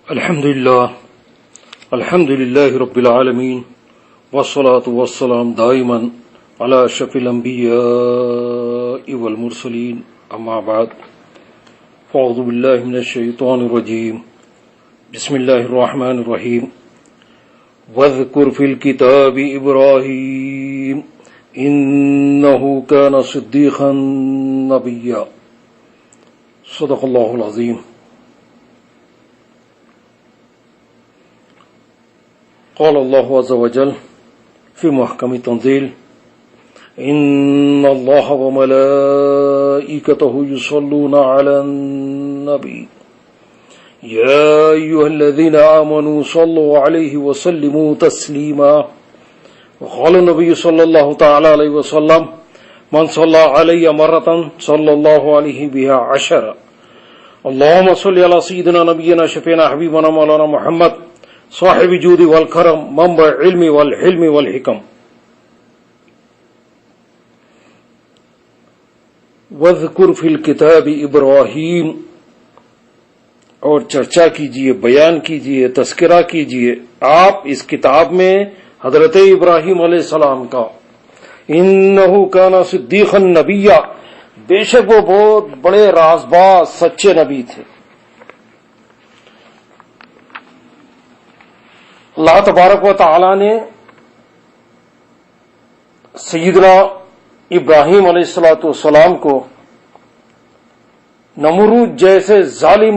الحمد لله رب العالمين والصلاة والسلام دائما على أشرف الأنبياء والمرسلين أما بعد فأعوذ بالله من الشيطان الرجيم بسم الله الرحمن الرحيم واذكر في الكتاب إبراهيم إنه كان صديقا نبيا صدق الله العظيم. قال الله عز وجل في محكم تنزيل إن الله وملائكته يصلون على النبي يا أيها الذين آمنوا صلوا عليه وسلموا تسليما. وقال النبي صلى الله تعالى عليه وسلم من صلى علي مرة صلى الله عليه بها 10. اللهم صل على سيدنا نبينا شفينا حبيبنا مولانا محمد صاحب جود والکرم منبع علم والحلم والحکم. وذکر فی الکتاب ابراہیم، اور چرچا کیجئے، بیان کیجئے، تذکرہ کیجئے آپ اس کتاب میں حضرت ابراہیم علیہ السلام کا. انہ کان صدیقا نبیا، بے شک وہ بہت بڑے رازباز سچے نبی تھے. اللہ تبارک و تعالی نے سیدنا ابراہیم علیہ السلام کو نمرود جیسے ظالم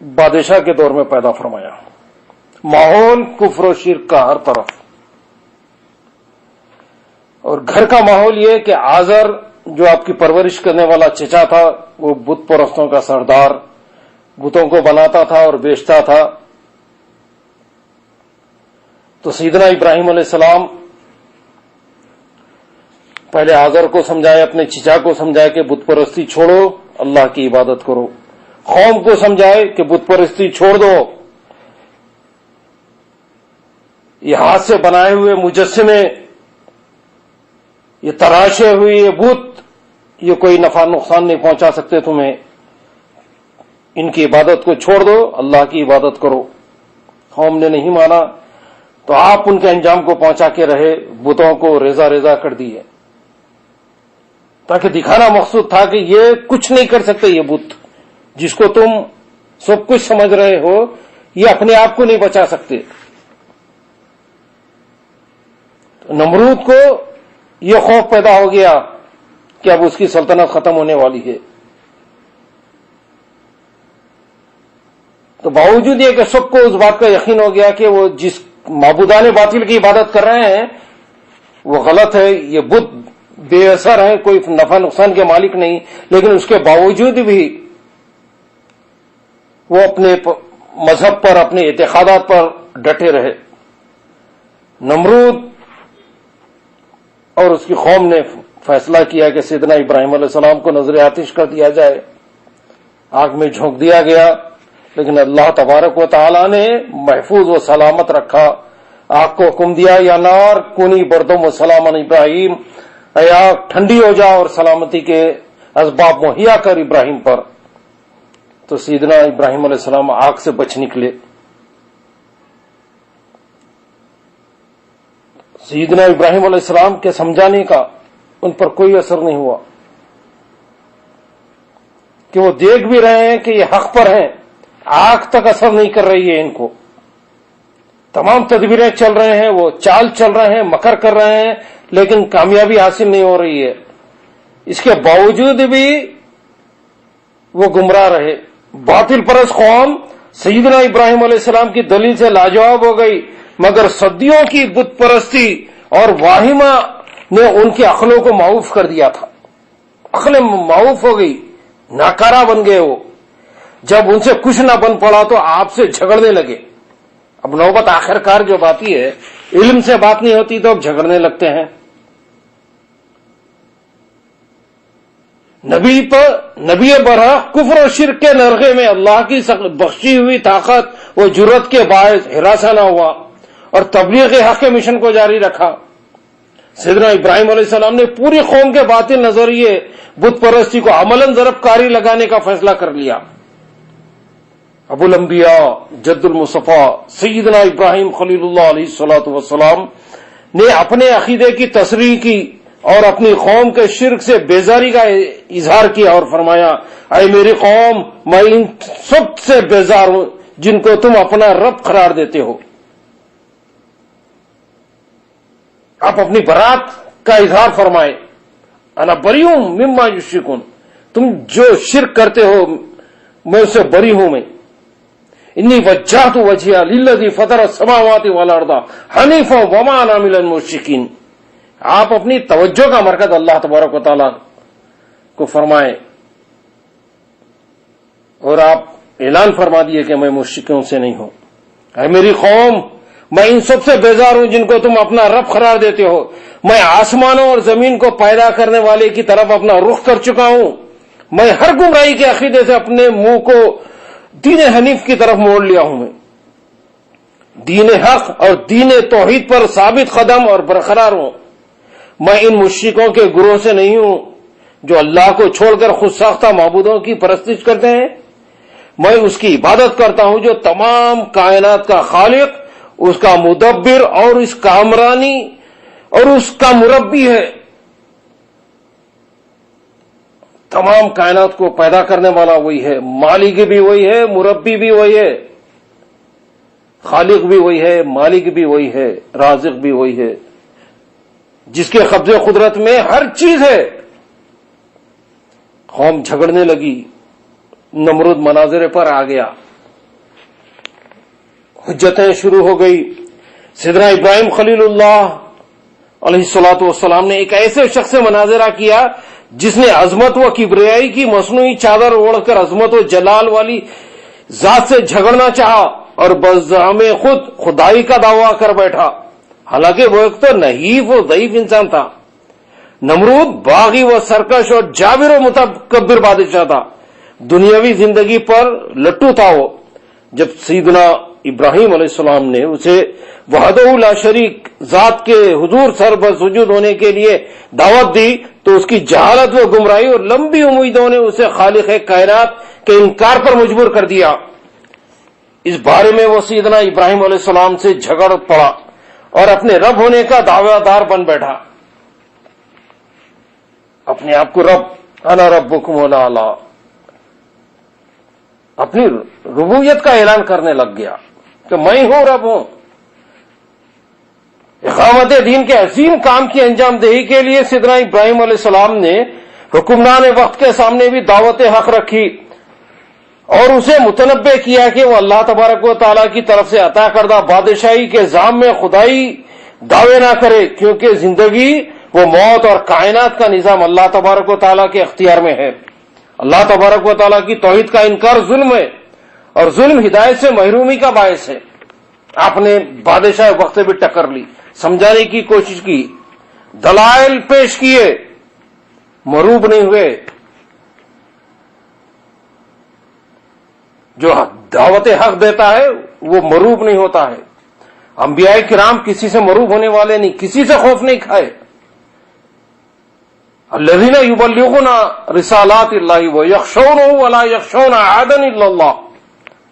بادشاہ کے دور میں پیدا فرمایا. ماحول کفر و شرک کا ہر طرف، اور گھر کا ماحول یہ کہ آزر جو آپ کی پرورش کرنے والا چچا تھا وہ بت پرستوں کا سردار، بتوں کو بناتا تھا اور بیچتا تھا. تو سیدنا ابراہیم علیہ السلام پہلے آزر کو سمجھائے، اپنے چچا کو سمجھائے کہ بت پرستی چھوڑو، اللہ کی عبادت کرو. قوم کو سمجھائے کہ بت پرستی چھوڑ دو، یہ ہاتھ سے بنائے ہوئے مجسمے، یہ تراشے ہوئے یہ بت، یہ کوئی نفع نقصان نہیں پہنچا سکتے تمہیں، ان کی عبادت کو چھوڑ دو، اللہ کی عبادت کرو. قوم نے نہیں مانا تو آپ ان کے انجام کو پہنچا کے رہے، بتوں کو ریزہ ریزہ کر دیے، تاکہ دکھانا مقصود تھا کہ یہ کچھ نہیں کر سکتے. یہ بت جس کو تم سب کچھ سمجھ رہے ہو یہ اپنے آپ کو نہیں بچا سکتے. نمرود کو یہ خوف پیدا ہو گیا کہ اب اس کی سلطنت ختم ہونے والی ہے. تو باوجود یہ کہ سب کو اس بات کا یقین ہو گیا کہ وہ جس معبودان باطل کی عبادت کر رہے ہیں وہ غلط ہے، یہ بت بے اثر ہے، کوئی نفع نقصان کے مالک نہیں، لیکن اس کے باوجود بھی وہ اپنے مذہب پر، اپنے اعتقادات پر ڈٹے رہے. نمرود اور اس کی قوم نے فیصلہ کیا کہ سیدنا ابراہیم علیہ السلام کو نظر آتش کر دیا جائے، آگ میں جھونک دیا گیا. لیکن اللہ تبارک و تعالی نے محفوظ و سلامت رکھا. آگ کو حکم دیا یا نار کونی بردم و سلام ابراہیم، اے آگ ٹھنڈی ہو جا اور سلامتی کے اسباب مہیا کر ابراہیم پر. تو سیدنا ابراہیم علیہ السلام آگ سے بچ نکلے. سیدنا ابراہیم علیہ السلام کے سمجھانے کا ان پر کوئی اثر نہیں ہوا کہ وہ دیکھ بھی رہے ہیں کہ یہ حق پر ہیں، آگ تک اثر نہیں کر رہی ہے ان کو. تمام تدبیریں چل رہے ہیں، وہ چال چل رہے ہیں، مکر کر رہے ہیں، لیکن کامیابی حاصل نہیں ہو رہی ہے. اس کے باوجود بھی وہ گمراہ رہے. باطل پرست قوم سیدنا ابراہیم علیہ السلام کی دلیل سے لاجواب ہو گئی، مگر صدیوں کی بت پرستی اور واہمہ نے ان کی عقلوں کو معوف کر دیا تھا. عقلیں معوف ہو گئی، ناکارہ بن گئے. وہ جب ان سے کچھ نہ بن پڑا تو آپ سے جھگڑنے لگے. اب نوبت آخر کار جو آتی ہے، علم سے بات نہیں ہوتی تو اب جھگڑنے لگتے ہیں. نبی برحق کفر و شرک کے نرغے میں اللہ کی بخشی ہوئی طاقت و جرت کے باعث ہراساں نہ ہوا اور تبلیغ حق کے مشن کو جاری رکھا. سیدنا ابراہیم علیہ السلام نے پوری قوم کے باطل نظریے بت پرستی کو عملاً ضرب کاری لگانے کا فیصلہ کر لیا. ابو الانبیاء جد المصطفیٰ سیدنا ابراہیم خلیل اللہ علیہ الصلوۃ والسلام نے اپنے عقیدے کی تصریح کی اور اپنی قوم کے شرک سے بیزاری کا اظہار کیا اور فرمایا، اے میری قوم، میں ان سب سے بیزار ہوں جن کو تم اپنا رب قرار دیتے ہو۔ آپ اپنی برات کا اظہار فرمائے، انا بریء مما یشرکون، تم جو شرک کرتے ہو میں اس سے بری ہوں۔ میں انی وجہت وجہی للذی فطر السماوات والارض حنیفا وما انا من المشرکین۔ آپ اپنی توجہ کا مرکز اللہ تبارک و تعالی کو فرمائیں اور آپ اعلان فرما دیے کہ میں مشرکوں سے نہیں ہوں۔ اے میری قوم، میں ان سب سے بیزار ہوں جن کو تم اپنا رب قرار دیتے ہو۔ میں آسمانوں اور زمین کو پیدا کرنے والے کی طرف اپنا رخ کر چکا ہوں۔ میں ہر گمراہی کے عقیدے سے اپنے منہ کو دین حنیف کی طرف موڑ لیا ہوں۔ میں دین حق اور دین توحید پر ثابت قدم اور برقرار ہوں۔ میں ان مشرکوں کے گروہ سے نہیں ہوں جو اللہ کو چھوڑ کر خود ساختہ معبودوں کی پرستش کرتے ہیں۔ میں اس کی عبادت کرتا ہوں جو تمام کائنات کا خالق، اس کا مدبر اور اس کا کامرانی اور اس کا مربی ہے۔ تمام کائنات کو پیدا کرنے والا وہی ہے، مالک بھی وہی ہے، مربی بھی وہی ہے، خالق بھی وہی ہے، مالک بھی وہی ہے، رازق بھی وہی ہے، جس کے قبضے قدرت میں ہر چیز ہے۔ قوم جھگڑنے لگی، نمرود مناظرے پر آ گیا، حجتیں شروع ہو گئی۔ سیدنا ابراہیم خلیل اللہ علیہ الصلوۃ والسلام نے ایک ایسے شخص سے مناظرہ کیا جس نے عظمت و کبریائی کی مصنوعی چادر اوڑھ کر عظمت و جلال والی ذات سے جھگڑنا چاہا اور بزعم خود خدائی کا دعویٰ کر بیٹھا، حالانکہ وہ ایک تو نحیف و ضعیف انسان تھا۔ نمرود باغی و سرکش اور جابر و متکبر بادشاہ تھا، دنیاوی زندگی پر لٹو تھا وہ۔ جب سیدنا ابراہیم علیہ السلام نے اسے وحدہ لا شریک ذات کے حضور سر پر سجود ہونے کے لیے دعوت دی تو اس کی جہالت و گمراہی اور لمبی امیدوں نے اسے خالق کائنات کے انکار پر مجبور کر دیا۔ اس بارے میں وہ سیدنا ابراہیم علیہ السلام سے جھگڑ پڑا اور اپنے رب ہونے کا دعویٰ دار بن بیٹھا، اپنے آپ کو رب، انا ربکم الاعلی، اپنی ربوبیت کا اعلان کرنے لگ گیا کہ میں ہوں، رب ہوں۔ اقامت دین کے عظیم کام کی انجام دہی کے لیے سیدنا ابراہیم علیہ السلام نے حکمران وقت کے سامنے بھی دعوت حق رکھی اور اسے متنبہ کیا کہ وہ اللہ تبارک و تعالیٰ کی طرف سے عطا کردہ بادشاہی کے ذام میں خدائی دعوے نہ کرے، کیونکہ زندگی وہ موت اور کائنات کا نظام اللہ تبارک و تعالیٰ کے اختیار میں ہے۔ اللہ تبارک و تعالیٰ کی توحید کا انکار ظلم ہے اور ظلم ہدایت سے محرومی کا باعث ہے۔ آپ نے بادشاہ وقت سے بھی ٹکر لی، سمجھانے کی کوشش کی، دلائل پیش کیے، مروب نہیں ہوئے۔ جو دعوت حق دیتا ہے وہ مروب نہیں ہوتا ہے۔ انبیاء کرام کسی سے مروب ہونے والے نہیں، کسی سے خوف نہیں کھائے۔ الذین یبلغون رسالات اللہ ویخشونہ ولا یخشون احدا الا اللہ،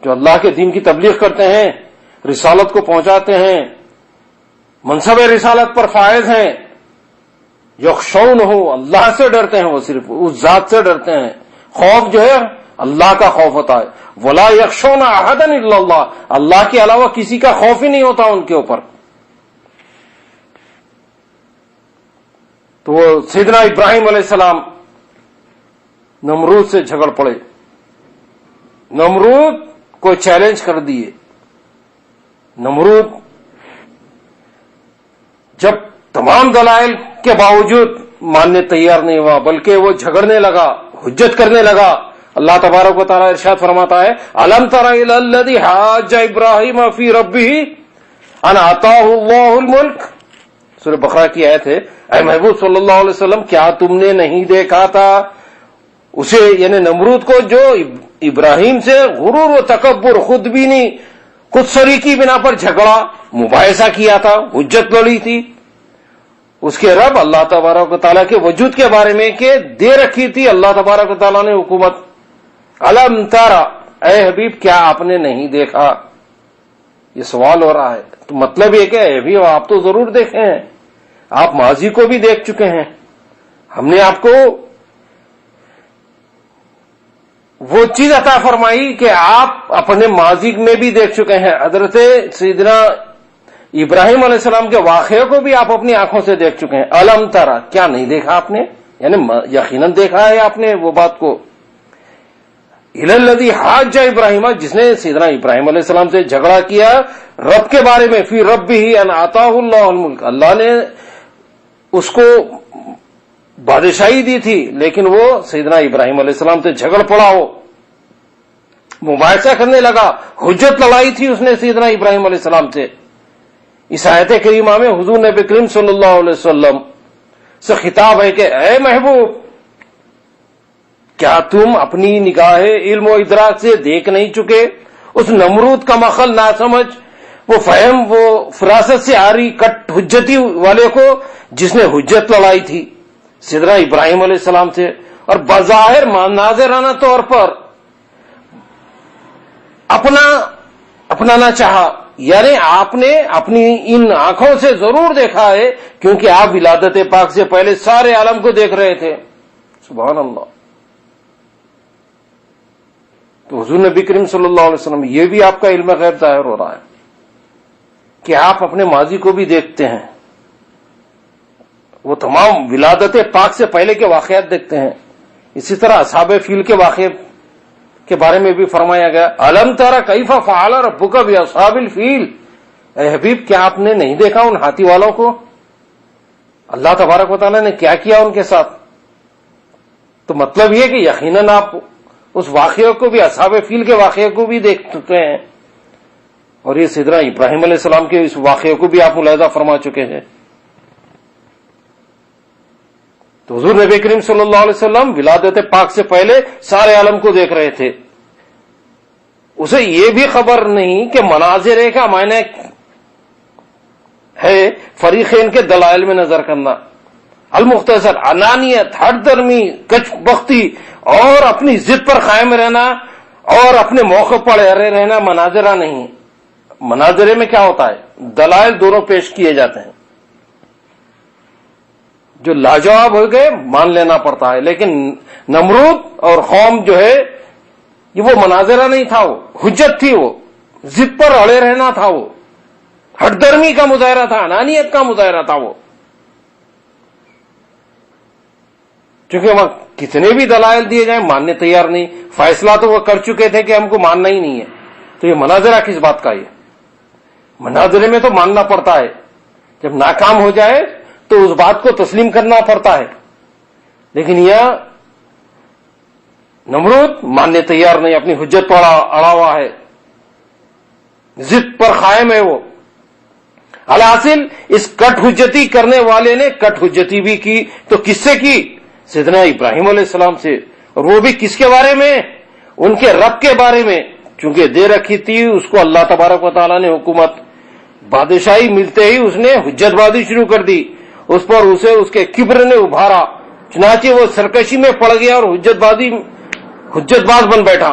جو اللہ کے دین کی تبلیغ کرتے ہیں، رسالت کو پہنچاتے ہیں، منصب رسالت پر فائز ہیں، یخشونہ، اللہ سے ڈرتے ہیں، وہ صرف اس ذات سے ڈرتے ہیں۔ خوف جو ہے اللہ کا خوف ہوتا ہے، ولا یخشون احدا الا اللہ، اللہ کے علاوہ کسی کا خوف ہی نہیں ہوتا ان کے اوپر۔ تو وہ سیدنا ابراہیم علیہ السلام نمرود سے جھگڑ پڑے، نمرود کو چیلنج کر دیے۔ نمرود جب تمام دلائل کے باوجود ماننے تیار نہیں ہوا بلکہ وہ جھگڑنے لگا، حجت کرنے لگا۔ اللہ تبارک و تعالیٰ ارشاد فرماتا ہے، الم تر الی الذی حاج ابراہیم فی ربہ ان آتاہ اللہ الملک، سورہ بقرہ کی آیت ہے۔ اے محبوب صلی اللہ علیہ وسلم، کیا تم نے نہیں دیکھا تھا اسے، یعنی نمرود کو، جو ابراہیم سے غرور و تکبر، خود بینی، خود سری کی بنا پر جھگڑا، مباحثہ کیا تھا، حجت لڑی تھی۔ اس کے رب اللہ تبارک و تعالیٰ کے وجود کے بارے میں کہ دے رکھی تھی اللہ تبارک و تعالیٰ نے حکومت۔ الم تارا، اے حبیب کیا آپ نے نہیں دیکھا؟ یہ سوال ہو رہا ہے. تو مطلب یہ کہ اے حبیب آپ تو ضرور دیکھے ہیں، آپ ماضی کو بھی دیکھ چکے ہیں. ہم نے آپ کو وہ چیز عطا فرمائی کہ آپ اپنے ماضی میں بھی دیکھ چکے ہیں. حضرت سیدنا ابراہیم علیہ السلام کے واقعے کو بھی آپ اپنی آنکھوں سے دیکھ چکے ہیں. الم ترا، کیا نہیں دیکھا آپ نے؟ یعنی یقیناً دیکھا ہے آپ نے وہ بات کو. الذی حاج ابراہیم، جس نے سیدنا ابراہیم علیہ السلام سے جھگڑا کیا رب کے بارے میں، فی ربہ ان آتاہ اللہ الملک، اللہ نے اس کو بادشاہی دی تھی لیکن وہ سیدنا ابراہیم علیہ السلام سے جھگڑ پڑا، ہو مباحثہ کرنے لگا، حجت لڑائی تھی اس نے سیدنا ابراہیم علیہ السلام سے. اس آیت کریمہ میں حضور نبی کریم صلی اللہ علیہ وسلم سے خطاب ہے کہ اے محبوب، کیا تم اپنی نگاہ علم و ادراک سے دیکھ نہیں چکے اس نمرود کا مخل نہ سمجھ، وہ فہم، وہ فراست سے آ رہی کٹ حجتی والے کو، جس نے حجت لڑائی تھی سیدنا ابراہیم علیہ السلام سے، اور بظاہر مناظرانہ طور پر اپنانا چاہا. یعنی آپ نے اپنی ان آنکھوں سے ضرور دیکھا ہے، کیونکہ آپ ولادت پاک سے پہلے سارے عالم کو دیکھ رہے تھے. سبحان اللہ. تو حضور نبی کریم صلی اللہ علیہ وسلم یہ بھی آپ کا علم غیب ظاہر ہو رہا ہے کہ آپ اپنے ماضی کو بھی دیکھتے ہیں، وہ تمام ولادت پاک سے پہلے کے واقعات دیکھتے ہیں. اسی طرح اصحاب فیل کے واقعے کے بارے میں بھی فرمایا گیا، الم ترى کیف فعل ربک باصحاب الفیل، اے حبیب کیا آپ نے نہیں دیکھا ان ہاتھی والوں کو، اللہ تبارک و تعالیٰ نے کیا کیا ان کے ساتھ. تو مطلب یہ کہ یقیناً آپ اس واقعے کو بھی، اصحاب فیل کے واقعے کو بھی دیکھ چکے ہیں، اور یہ سیدنا ابراہیم علیہ السلام کے اس واقعے کو بھی آپ ملاحظہ فرما چکے ہیں. تو حضور نبی کریم صلی اللہ علیہ وسلم ولادت پاک سے پہلے سارے عالم کو دیکھ رہے تھے. اسے یہ بھی خبر نہیں کہ مناظرے کا معنی ہے فریقین کے دلائل میں نظر کرنا. المختصر، انانیت، ہر درمی، کچ بختی اور اپنی ضد پر قائم رہنا اور اپنے موقع پر اڑے رہنا مناظرہ نہیں. مناظرے میں کیا ہوتا ہے؟ دلائل دونوں پیش کیے جاتے ہیں، جو لاجواب ہو گئے مان لینا پڑتا ہے. لیکن نمرود اور قوم جو ہے یہ وہ مناظرہ نہیں تھا، وہ حجت تھی، وہ ضد پر اڑے رہنا تھا، وہ ہٹ درمی کا مظاہرہ تھا، انانیت کا مظاہرہ تھا. وہ چونکہ وہاں کتنے بھی دلائل دیے جائیں ماننے تیار نہیں. فیصلہ تو وہ کر چکے تھے کہ ہم کو ماننا ہی نہیں ہے. تو یہ مناظرہ کس بات کا؟ یہ مناظرے میں تو ماننا پڑتا ہے، جب ناکام ہو جائے تو اس بات کو تسلیم کرنا پڑتا ہے. لیکن یہ نمرود ماننے تیار نہیں، اپنی حجت پر اڑا ہوا ہے، ضد پر قائم ہے. وہ الحاصل اس کٹ حجتی کرنے والے نے کٹ حجتی بھی کی تو کس سے کی؟ سیدنا ابراہیم علیہ السلام سے. اور وہ بھی کس کے بارے میں؟ ان کے رب کے بارے میں. چونکہ دے رکھی تھی اس کو اللہ تبارک و تعالیٰ نے حکومت، بادشاہی ملتے ہی اس نے حجت بازی شروع کر دی. اس پر اسے اس کے کبر نے ابھارا، چنانچہ وہ سرکشی میں پڑ گیا اور حجت باز بن بیٹھا.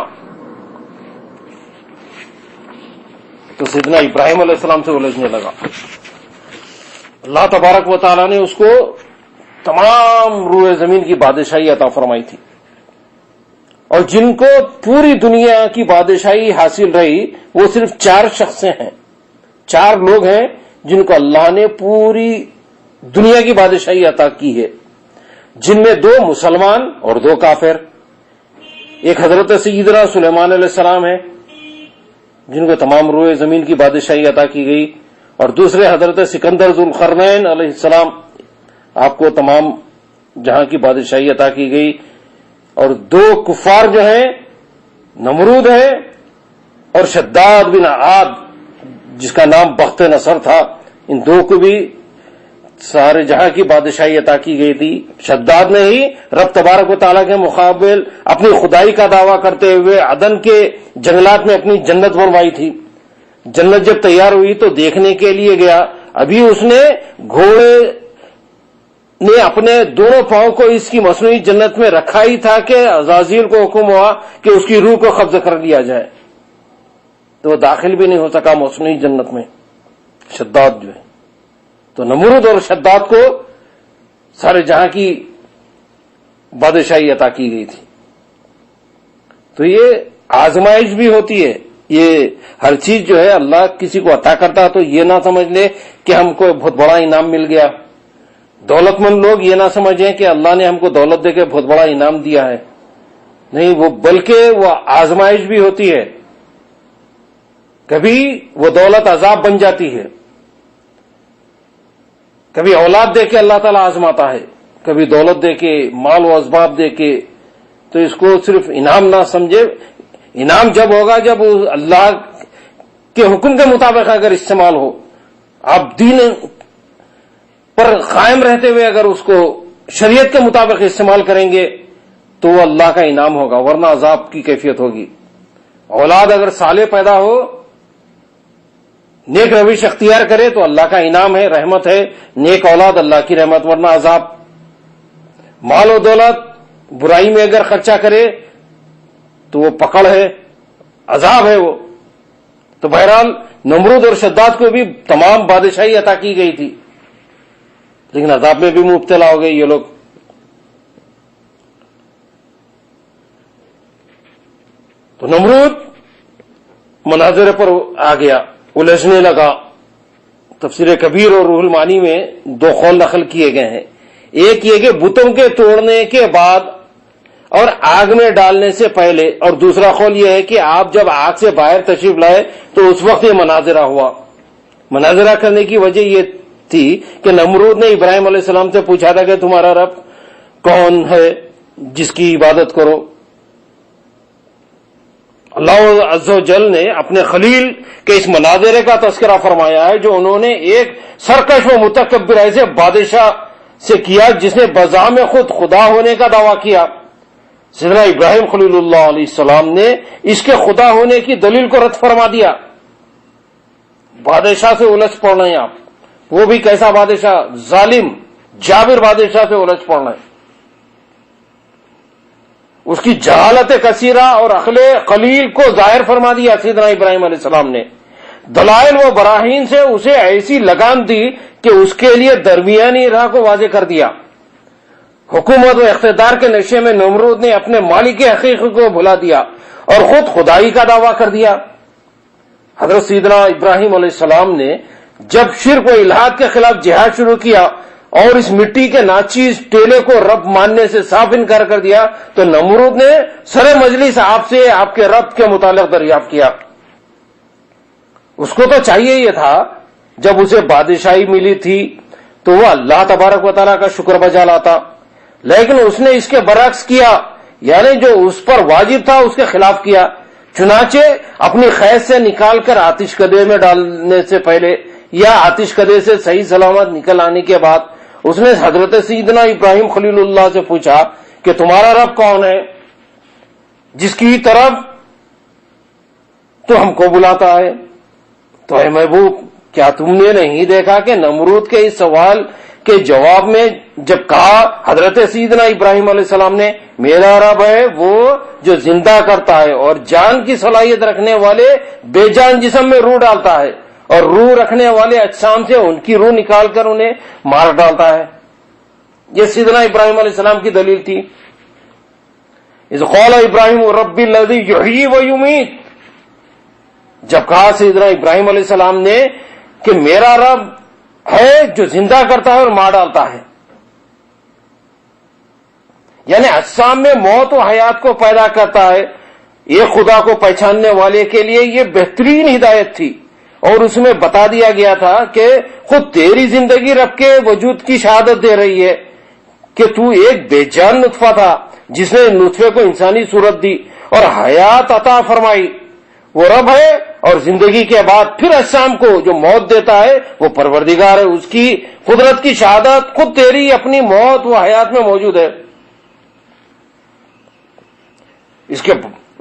تو سیدنا ابراہیم علیہ السلام سے الجھنے لگا. اللہ تبارک و تعالیٰ نے اس کو تمام روئے زمین کی بادشاہی عطا فرمائی تھی، اور جن کو پوری دنیا کی بادشاہی حاصل رہی وہ صرف 4 شخص ہیں، 4 لوگ ہیں جن کو اللہ نے پوری دنیا کی بادشاہی عطا کی ہے، جن میں 2 مسلمان اور 2 کافر. ایک حضرت سیدنا سلیمان علیہ السلام ہے جن کو تمام روئے زمین کی بادشاہی عطا کی گئی، اور دوسرے حضرت سکندر ذوالقرنین علیہ السلام، آپ کو تمام جہاں کی بادشاہی عطا کی گئی. اور 2 کفار جو ہیں، نمرود ہے اور شداد بن عاد جس کا نام بخت نصر تھا، ان 2 کو بھی سارے جہاں کی بادشاہی عطا کی گئی تھی. شداد نے ہی رب تبارک و تعالیٰ کے مقابل اپنی خدائی کا دعویٰ کرتے ہوئے عدن کے جنگلات میں اپنی جنت بنوائی تھی. جنت جب تیار ہوئی تو دیکھنے کے لیے گیا، ابھی اس نے گھوڑے نے اپنے دونوں پاؤں کو اس کی مصنوعی جنت میں رکھا ہی تھا کہ عزازیل کو حکم ہوا کہ اس کی روح کو قبض کر لیا جائے، تو وہ داخل بھی نہیں ہو سکا مصنوعی جنت میں، شداد جو ہے۔ تو نمرود اور شداد کو سارے جہاں کی بادشاہی عطا کی گئی تھی۔ تو یہ آزمائش بھی ہوتی ہے، یہ ہر چیز جو ہے اللہ کسی کو عطا کرتا، تو یہ نہ سمجھ لے کہ ہم کو بہت بڑا انعام مل گیا۔ دولت مند لوگ یہ نہ سمجھیں کہ اللہ نے ہم کو دولت دے کے بہت بڑا انعام دیا ہے، نہیں، وہ بلکہ وہ آزمائش بھی ہوتی ہے۔ کبھی وہ دولت عذاب بن جاتی ہے، کبھی اولاد دے کے اللہ تعالیٰ آزماتا ہے، کبھی دولت دے کے، مال و اسباب دے کے، تو اس کو صرف انعام نہ سمجھے۔ انعام جب ہوگا جب اللہ کے حکم کے مطابق اگر استعمال ہو، آپ دین پر قائم رہتے ہوئے اگر اس کو شریعت کے مطابق استعمال کریں گے تو وہ اللہ کا انعام ہوگا، ورنہ عذاب کی کیفیت ہوگی۔ اولاد اگر صالح پیدا ہو، نیک روش اختیار کرے تو اللہ کا انعام ہے، رحمت ہے، نیک اولاد اللہ کی رحمت، ورنہ عذاب۔ مال و دولت برائی میں اگر خرچہ کرے تو وہ پکڑ ہے، عذاب ہے وہ۔ تو بہرحال نمرود اور شداد کو بھی تمام بادشاہی عطا کی گئی تھی، لیکن عذاب میں بھی مبتلا ہو گئے یہ لوگ۔ تو نمرود مناظرے پر آ گیا، الجھنے لگا۔ تفسیر کبیر اور روح المعانی میں دو قول نقل کیے گئے ہیں، ایک یہ کہ بتوں کے توڑنے کے بعد اور آگ میں ڈالنے سے پہلے، اور دوسرا قول یہ ہے کہ آپ جب آگ سے باہر تشریف لائے تو اس وقت یہ مناظرہ ہوا۔ مناظرہ کرنے کی وجہ یہ تھی کہ نمرود نے ابراہیم علیہ السلام سے پوچھا تھا کہ تمہارا رب کون ہے جس کی عبادت کرو۔ اللہ عز و جل نے اپنے خلیل کے اس مناظرے کا تذکرہ فرمایا ہے جو انہوں نے ایک سرکش و متکبر ایسے بادشاہ سے کیا جس نے بزعم خود خدا ہونے کا دعویٰ کیا۔ سیدنا ابراہیم خلیل اللہ علیہ السلام نے اس کے خدا ہونے کی دلیل کو رد فرما دیا۔ بادشاہ سے الجھ پڑ رہے ہیں آپ، وہ بھی کیسا بادشاہ، ظالم جابر بادشاہ سے الجھ پڑ رہے ہیں۔ اس کی جہالت کثیرہ اور عقل قلیل کو ظاہر فرما دیا سیدنا ابراہیم علیہ السلام نے۔ دلائل و براہین سے اسے ایسی لگام دی کہ اس کے لیے درمیانی راہ کو واضح کر دیا۔ حکومت و اقتدار کے نشے میں نمرود نے اپنے مالک حقیقی کو بھلا دیا اور خود خدائی کا دعویٰ کر دیا۔ حضرت سیدنا ابراہیم علیہ السلام نے جب شرک و الحاد کے خلاف جہاد شروع کیا اور اس مٹی کے ناچیز ٹیلے کو رب ماننے سے صاف انکار کر دیا تو نمرود نے سر مجلس آپ سے آپ کے رب کے متعلق دریافت کیا۔ اس کو تو چاہیے یہ تھا جب اسے بادشاہی ملی تھی تو وہ اللہ تبارک و تعالیٰ کا شکر بجا لاتا، لیکن اس نے اس کے برعکس کیا، یعنی جو اس پر واجب تھا اس کے خلاف کیا۔ چنانچہ اپنی خیز سے نکال کر آتش کدے میں ڈالنے سے پہلے یا آتش کدے سے صحیح سلامت نکل آنے کے بعد اس نے حضرت سیدنا ابراہیم خلیل اللہ سے پوچھا کہ تمہارا رب کون ہے جس کی طرف تو ہم کو بلاتا ہے؟ تو اے محبوب، کیا تم نے نہیں دیکھا کہ نمرود کے اس سوال کے جواب میں جب کہا حضرت سیدنا ابراہیم علیہ السلام نے میرا رب ہے وہ جو زندہ کرتا ہے اور جان کی صلاحیت رکھنے والے بے جان جسم میں روح ڈالتا ہے اور روح رکھنے والے اجسام سے ان کی روح نکال کر انہیں مار ڈالتا ہے، یہ سیدنا ابراہیم علیہ السلام کی دلیل تھی۔ اذ قال ابراہیم رب الذی یحیی و یمیت، جب کہا سیدنا ابراہیم علیہ السلام نے کہ میرا رب ہے جو زندہ کرتا ہے اور مار ڈالتا ہے، یعنی اجسام میں موت و حیات کو پیدا کرتا ہے۔ ایک خدا کو پہچاننے والے کے لیے یہ بہترین ہدایت تھی، اور اس میں بتا دیا گیا تھا کہ خود تیری زندگی رب کے وجود کی شہادت دے رہی ہے کہ تو ایک بے جان نطفہ تھا جس نے نطفے کو انسانی صورت دی اور حیات عطا فرمائی۔ وہ رب ہے اور زندگی کے بعد پھر اجسام کو جو موت دیتا ہے وہ پروردگار ہے، اس کی قدرت کی شہادت خود تیری اپنی موت و حیات میں موجود ہے۔ اس کے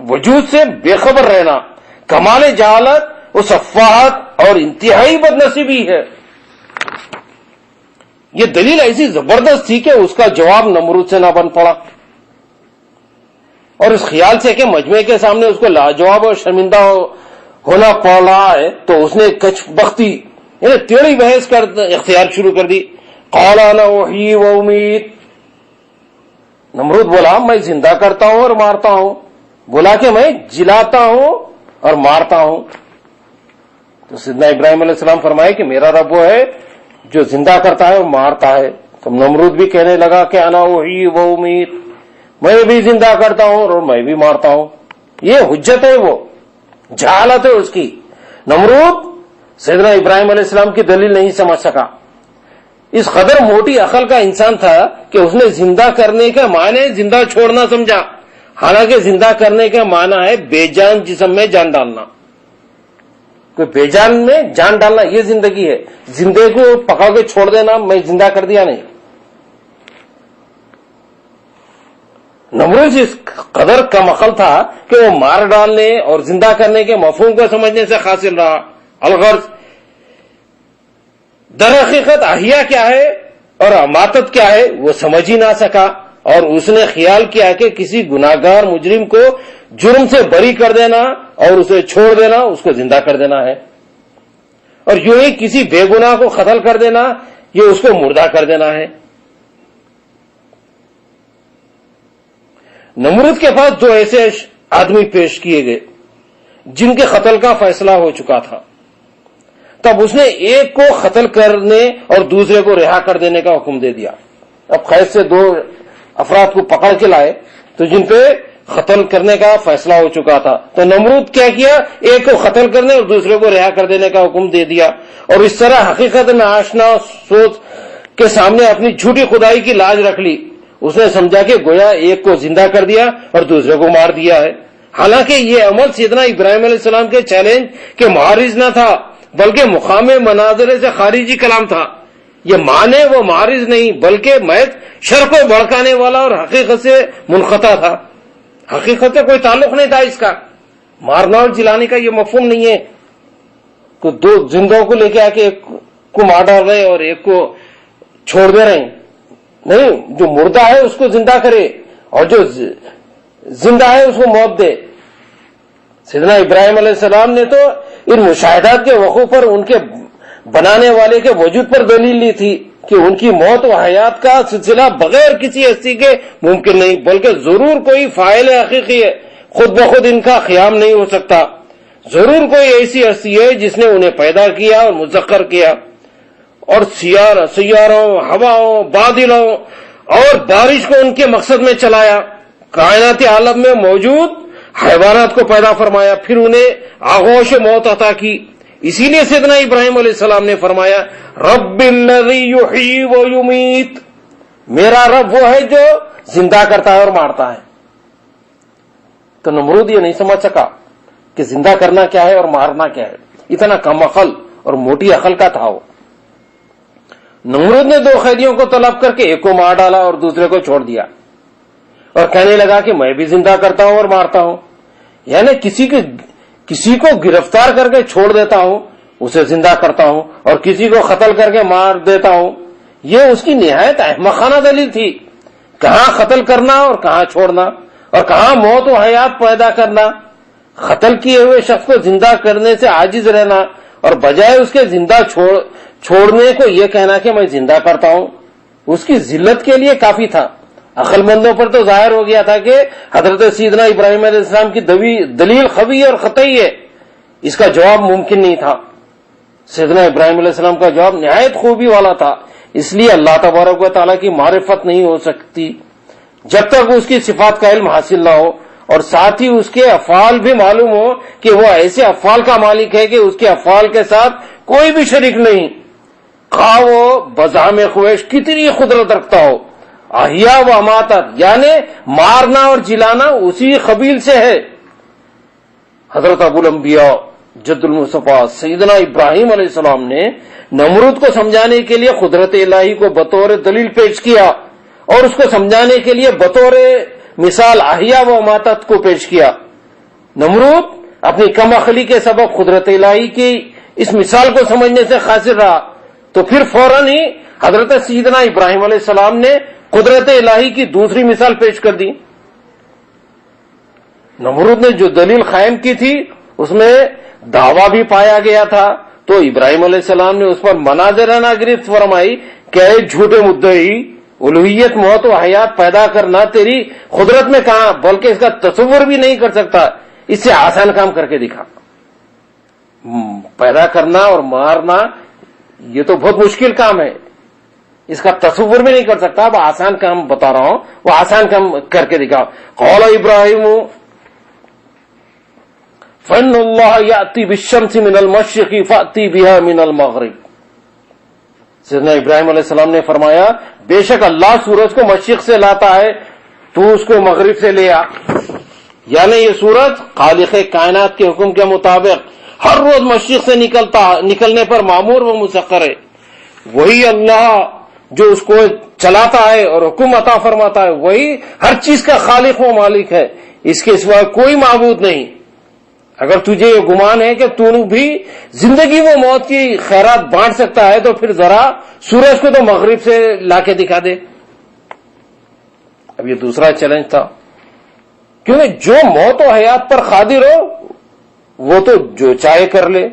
وجود سے بے خبر رہنا کمال جہالت و سفاہت اور انتہائی بد نصیبی ہے۔ یہ دلیل ایسی زبردست تھی کہ اس کا جواب نمرود سے نہ بن پڑا، اور اس خیال سے کہ مجمع کے سامنے اس کو لاجواب اور شرمندہ ہونا پڑ رہا ہے تو اس نے کچھ بختی یعنی ٹیڑھی بحث کر اختیار شروع کر دی۔ قال انا احیی و امیت، نمرود بولا میں زندہ کرتا ہوں اور مارتا ہوں، بولا کہ میں جلاتا ہوں اور مارتا ہوں۔ تو سیدنا ابراہیم علیہ السلام فرمائے کہ میرا رب وہ ہے جو زندہ کرتا ہے اور مارتا ہے۔ تو نمرود بھی کہنے لگا کہ انا احیی و امیت، میں بھی زندہ کرتا ہوں اور میں بھی مارتا ہوں۔ یہ حجت ہے، وہ جہالت ہے اس کی۔ نمرود سیدنا ابراہیم علیہ السلام کی دلیل نہیں سمجھ سکا، اس قدر موٹی عقل کا انسان تھا کہ اس نے زندہ کرنے کا معنی زندہ چھوڑنا سمجھا، حالانکہ زندہ کرنے کا معنی ہے بے جان جسم میں جان ڈالنا، کوئی بے جان میں جان ڈالنا، یہ زندگی ہے۔ زندے کو پکڑ کے چھوڑ دینا میں زندہ کر دیا نہیں۔ نمرود اس قدر کم عقل تھا کہ وہ مار ڈالنے اور زندہ کرنے کے مفہوم کو سمجھنے سے قاصر رہا۔ الغرض در حقیقت احیا کیا ہے اور اماتت کیا ہے وہ سمجھ ہی نہ سکا، اور اس نے خیال کیا کہ کسی گناہگار مجرم کو جرم سے بری کر دینا اور اسے چھوڑ دینا اس کو زندہ کر دینا ہے، اور یوں ہی کسی بے گناہ کو قتل کر دینا یہ اس کو مردہ کر دینا ہے۔ نمرود کے پاس دو ایسے آدمی پیش کیے گئے جن کے قتل کا فیصلہ ہو چکا تھا، تب اس نے ایک کو قتل کرنے اور دوسرے کو رہا کر دینے کا حکم دے دیا۔ اب قید سے دو افراد کو پکڑ کے لائے تو جن پہ قتل کرنے کا فیصلہ ہو چکا تھا، تو نمرود کیا کیا، ایک کو قتل کرنے اور دوسرے کو رہا کر دینے کا حکم دے دیا، اور اس طرح حقیقت ناشنا سوچ کے سامنے اپنی جھوٹی خدائی کی لاج رکھ لی۔ اس نے سمجھا کہ گویا ایک کو زندہ کر دیا اور دوسرے کو مار دیا ہے، حالانکہ یہ عمل سیدنا ابراہیم علیہ السلام کے چیلنج کے معارض نہ تھا بلکہ مقام مناظرے سے خارجی کلام تھا۔ یہ معنی وہ معارض نہیں بلکہ محض شر کو بھڑکانے والا اور حقیقت سے منقطع تھا، حقیقت سے کوئی تعلق نہیں تھا اس کا۔ مارنا اور جلانے کا یہ مفہوم نہیں ہے کہ دو زندوں کو لے کے آ کے ایک کو مار ڈال رہے اور ایک کو چھوڑ دے رہے ہیں، نہیں، جو مردہ ہے اس کو زندہ کرے اور جو زندہ ہے اس کو موت دے۔ سیدنا ابراہیم علیہ السلام نے تو ان مشاہدات کے وقوع پر ان کے بنانے والے کے وجود پر دلیل لی تھی کہ ان کی موت و حیات کا سلسلہ بغیر کسی ہستی کے ممکن نہیں، بلکہ ضرور کوئی فاعل حقیقی ہے، خود بخود ان کا قیام نہیں ہو سکتا، ضرور کوئی ایسی ہستی ہے جس نے انہیں پیدا کیا اور مذکر کیا، اور سیاروں، ہواؤں، بادلوں اور بارش کو ان کے مقصد میں چلایا، کائناتی عالم میں موجود حیوانات کو پیدا فرمایا، پھر انہیں آغوش موت عطا کی۔ اسی لیے سیدنا ابراہیم علیہ السلام نے فرمایا رب الذی یحیی و یمیت، میرا رب وہ ہے جو زندہ کرتا ہے اور مارتا ہے۔ تو نمرود یہ نہیں سمجھ سکا کہ زندہ کرنا کیا ہے اور مارنا کیا ہے، اتنا کم عقل اور موٹی عقل کا تھا وہ۔ نمرود نے دو قیدیوں کو طلب کر کے ایک کو مار ڈالا اور دوسرے کو چھوڑ دیا، اور کہنے لگا کہ میں بھی زندہ کرتا ہوں اور مارتا ہوں، یعنی کسی کو گرفتار کر کے چھوڑ دیتا ہوں، اسے زندہ کرتا ہوں، اور کسی کو قتل کر کے مار دیتا ہوں۔ یہ اس کی نہایت احمقانہ دلیل تھی، کہاں قتل کرنا اور کہاں چھوڑنا، اور کہاں موت و حیات پیدا کرنا، قتل کیے ہوئے شخص کو زندہ کرنے سے عاجز رہنا اور بجائے اس کے زندہ چھوڑنے کو یہ کہنا کہ میں زندہ کرتا ہوں، اس کی ذلت کے لیے کافی تھا۔ عقل مندوں پر تو ظاہر ہو گیا تھا کہ حضرت سیدنا ابراہیم علیہ السلام کی دلیل قوی اور قطعی ہے، اس کا جواب ممکن نہیں تھا۔ سیدنا ابراہیم علیہ السلام کا جواب نہایت خوبی والا تھا، اس لیے اللہ تبارک و تعالیٰ کی معرفت نہیں ہو سکتی جب تک اس کی صفات کا علم حاصل نہ ہو، اور ساتھ ہی اس کے افعال بھی معلوم ہو کہ وہ ایسے افعال کا مالک ہے کہ اس کے افعال کے ساتھ کوئی بھی شریک نہیں، خواہ وہ بزعم خویش کتنی قدرت رکھتا ہو۔ احیا و اماتت یعنی مارنا اور جلانا اسی قبیل سے ہے۔ حضرت ابو الانبیاء جد المصطفیٰ سیدنا ابراہیم علیہ السلام نے نمرود کو سمجھانے کے لیے قدرت الہی کو بطور دلیل پیش کیا، اور اس کو سمجھانے کے لیے بطور مثال احیا و اماتت کو پیش کیا۔ نمرود اپنی کم عقلی کے سبب قدرت الہی کی اس مثال کو سمجھنے سے قاصر رہا، تو پھر فوراً ہی حضرت سیدنا ابراہیم علیہ السلام نے قدرت الہی کی دوسری مثال پیش کر دی. نمرود نے جو دلیل قائم کی تھی اس میں دعویٰ بھی پایا گیا تھا، تو ابراہیم علیہ السلام نے اس پر مناظرانہ گرفت فرمائی کہ اے جھوٹے مدعی، الوہیت، موت و حیات پیدا کرنا تیری قدرت میں کہاں، بلکہ اس کا تصور بھی نہیں کر سکتا، اس سے آسان کام کر کے دکھا. پیدا کرنا اور مارنا یہ تو بہت مشکل کام ہے، اس کا تصور بھی نہیں کر سکتا. اب آسان کام بتا رہا ہوں، وہ آسان کام کر کے دکھا. قال ابراہیم فَإِنَّ اللَّهَ يَأْتِي بِالشَّمْسِ مِنَ الْمَشْرِقِ فَأْتِي بِهَا مِنَ الْمَغْرِبِ. سیدنا ابراہیم علیہ السلام نے فرمایا بے شک اللہ سورج کو مشرق سے لاتا ہے، تو اس کو مغرب سے لے آ. یعنی یہ سورج خالق کائنات کے حکم کے مطابق ہر روز مشرق سے نکلنے پر معمور و مسخر ہے. وہی اللہ جو اس کو چلاتا ہے اور حکم عطا فرماتا ہے، وہی ہر چیز کا خالق و مالک ہے، اس کے سوا کوئی معبود نہیں. اگر تجھے یہ گمان ہے کہ تو بھی زندگی و موت کی خیرات بانٹ سکتا ہے تو پھر ذرا سورج کو تو مغرب سے لا کے دکھا دے. اب یہ دوسرا چیلنج تھا، کیونکہ جو موت و حیات پر قادر ہو وہ تو جو چاہے کر لے،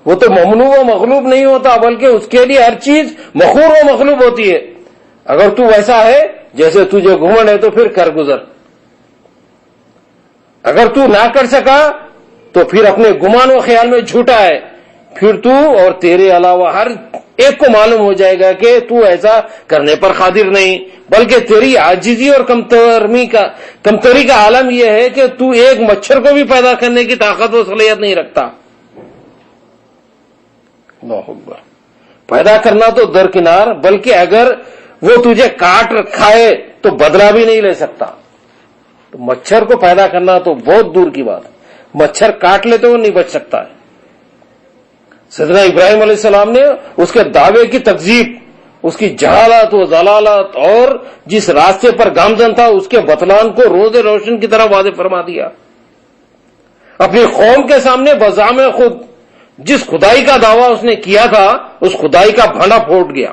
وہ تو ممنوع و مغلوب نہیں ہوتا، بلکہ اس کے لیے ہر چیز مخور و مغلوب ہوتی ہے. اگر تو ویسا ہے جیسے تجھے گھمنڈ ہے تو پھر کر گزر. اگر تو نہ کر سکا تو پھر اپنے گمان و خیال میں جھوٹا ہے، پھر تو اور تیرے علاوہ ہر ایک کو معلوم ہو جائے گا کہ تو ایسا کرنے پر قادر نہیں، بلکہ تیری عاجزی اور کمتری کا عالم یہ ہے کہ تو ایک مچھر کو بھی پیدا کرنے کی طاقت و صلاحیت نہیں رکھتا. اللہ اکبر. پیدا کرنا تو درکنار، بلکہ اگر وہ تجھے کاٹ کھائے تو بدلہ بھی نہیں لے سکتا. تو مچھر کو پیدا کرنا تو بہت دور کی بات ہے، مچھر کاٹ لے تو وہ نہیں بچ سکتا ہے. سیدنا ابراہیم علیہ السلام نے اس کے دعوے کی تکذیب، اس کی جہالت و ضلالت اور جس راستے پر گامزن تھا اس کے بطلان کو روز روشن کی طرح واضح فرما دیا. اپنی قوم کے سامنے بزعم خود جس خدائی کا دعویٰ اس نے کیا تھا اس خدائی کا بھنڈا پھوٹ گیا.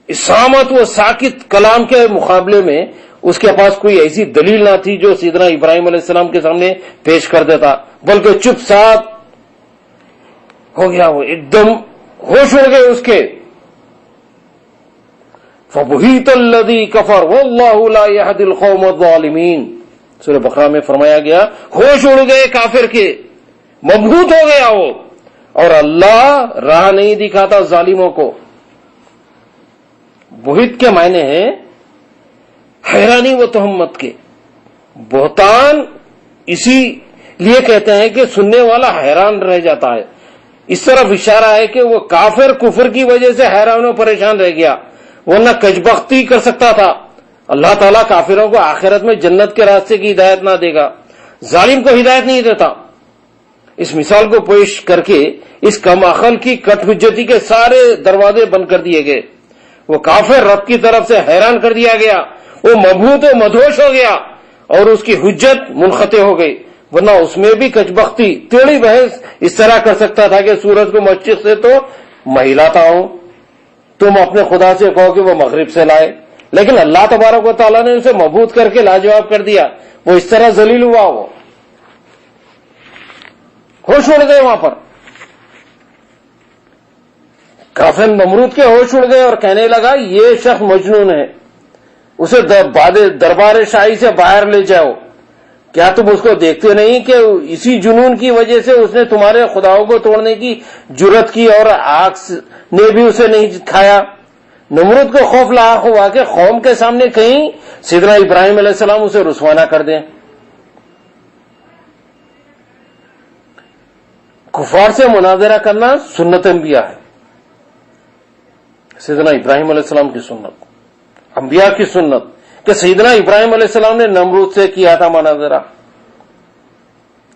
اسامت و ساکت کلام کے مقابلے میں اس کے پاس کوئی ایسی دلیل نہ تھی جو سیدنا ابراہیم علیہ السلام کے سامنے پیش کر دیتا، بلکہ چپ ساتھ ہو گیا. وہ ایک دم ہوش اڑ گئے اس کے. فَبُهِتَ الَّذِي كَفَرَ وَاللَّهُ لَا يَهْدِي الْقَوْمَ الظَّالِمِينَ. سورہ بقرہ میں فرمایا گیا ہوش اڑ گئے کافر کے، مبہوت ہو گیا وہ، اور اللہ راہ نہیں دکھاتا ظالموں کو. بہت کے معنی ہیں حیرانی و تہمت کے. بہتان اسی لیے کہتے ہیں کہ سننے والا حیران رہ جاتا ہے. اس طرف اشارہ ہے کہ وہ کافر کفر کی وجہ سے حیران و پریشان رہ گیا، ورنہ کجبختی کر سکتا تھا. اللہ تعالیٰ کافروں کو آخرت میں جنت کے راستے کی ہدایت نہ دے گا، ظالم کو ہدایت نہیں دیتا. اس مثال کو پیش کر کے اس کم عقل کی کٹ حجتی کے سارے دروازے بند کر دیے گئے. وہ کافر رب کی طرف سے حیران کر دیا گیا، وہ مبہوت و مدہوش ہو گیا اور اس کی حجت منقطع ہو گئی. ورنہ اس میں بھی کچبختی ٹیڑھی بحث اس طرح کر سکتا تھا کہ سورج کو مشرق سے تو میں ہلاتا ہوں، تم اپنے خدا سے کہو کہ وہ مغرب سے لائے. لیکن اللہ تبارک و تعالیٰ نے اسے مبہوت کر کے لاجواب کر دیا. وہ اس طرح ذلیل ہوا، وہ ہوش اڑ گئے. وہاں پر کافر نمرود کے ہوش اڑ گئے اور کہنے لگا یہ شخص مجنون ہے، اسے دربار شاہی سے باہر لے جاؤ. کیا تم اس کو دیکھتے نہیں کہ اسی جنون کی وجہ سے اس نے تمہارے خداؤں کو توڑنے کی جرت کی اور آگ نے بھی اسے نہیں کھایا. نمرود کو خوف لاحق ہوا کہ قوم کے سامنے کہیں سیدنا ابراہیم علیہ السلام اسے رسوا نہ کر دیں. کفار سے مناظرہ کرنا سنت انبیاء ہے، سیدنا ابراہیم علیہ السلام کی سنت، انبیاء کی سنت، کہ سیدنا ابراہیم علیہ السلام نے نمرود سے کیا تھا مناظرہ.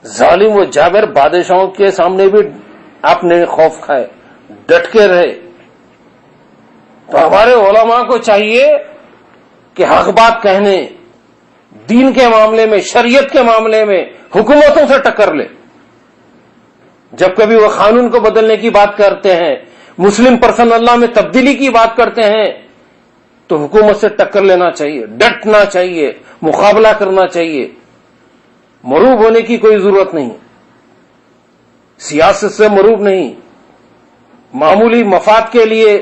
ظالم و جابر بادشاہوں کے سامنے بھی آپ نے خوف کھائے، ڈٹ کے رہے. تو ہمارے علماء کو چاہیے کہ حق بات کہنے، دین کے معاملے میں، شریعت کے معاملے میں حکومتوں سے ٹکر لے. جب کبھی وہ قانون کو بدلنے کی بات کرتے ہیں، مسلم پرسن اللہ میں تبدیلی کی بات کرتے ہیں تو حکومت سے ٹکر لینا چاہیے، ڈٹنا چاہیے، مقابلہ کرنا چاہیے، مروب ہونے کی کوئی ضرورت نہیں، سیاست سے مروب نہیں، معمولی مفاد کے لیے،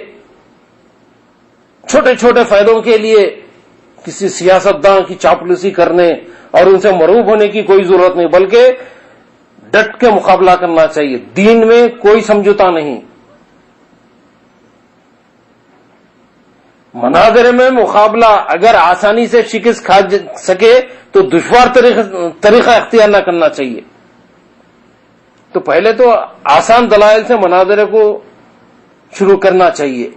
چھوٹے چھوٹے فائدوں کے لیے کسی سیاستداں کی چاپلوسی کرنے اور ان سے مروب ہونے کی کوئی ضرورت نہیں، بلکہ ڈٹ کے مقابلہ کرنا چاہیے، دین میں کوئی سمجھوتا نہیں۔ مناظرے میں مقابلہ اگر آسانی سے شکست کھا سکے تو دشوار طریقہ اختیار نہ کرنا چاہیے۔ تو پہلے تو آسان دلائل سے مناظرے کو شروع کرنا چاہیے،